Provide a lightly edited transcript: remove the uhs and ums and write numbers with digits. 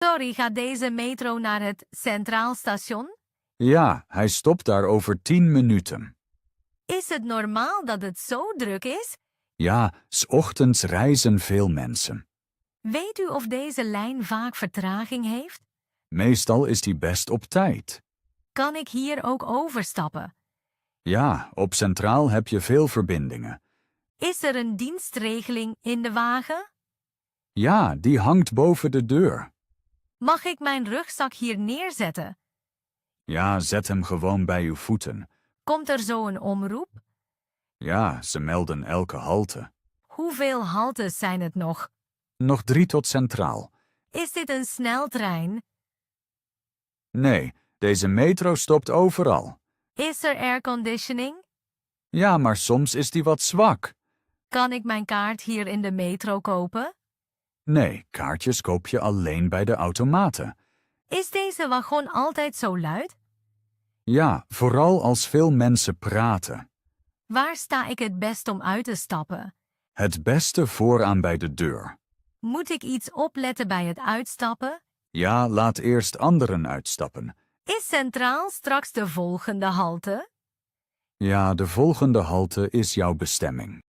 Sorry, gaat deze metro naar het Centraal Station? Ja, hij stopt daar over 10 minuten. Is het normaal dat het zo druk is? Ja, 's ochtends reizen veel mensen. Weet u of deze lijn vaak vertraging heeft? Meestal is die best op tijd. Kan ik hier ook overstappen? Ja, op Centraal heb je veel verbindingen. Is er een dienstregeling in de wagen? Ja, die hangt boven de deur. Mag ik mijn rugzak hier neerzetten? Ja, zet hem gewoon bij uw voeten. Komt er zo een omroep? Ja, ze melden elke halte. Hoeveel haltes zijn het nog? Nog 3 tot Centraal. Is dit een sneltrein? Nee, deze metro stopt overal. Is er airconditioning? Ja, maar soms is die wat zwak. Kan ik mijn kaart hier in de metro kopen? Nee, kaartjes koop je alleen bij de automaten. Is deze wagon altijd zo luid? Ja, vooral als veel mensen praten. Waar sta ik het best om uit te stappen? Het beste vooraan bij de deur. Moet ik iets opletten bij het uitstappen? Ja, laat eerst anderen uitstappen. Is Centraal straks de volgende halte? Ja, de volgende halte is jouw bestemming.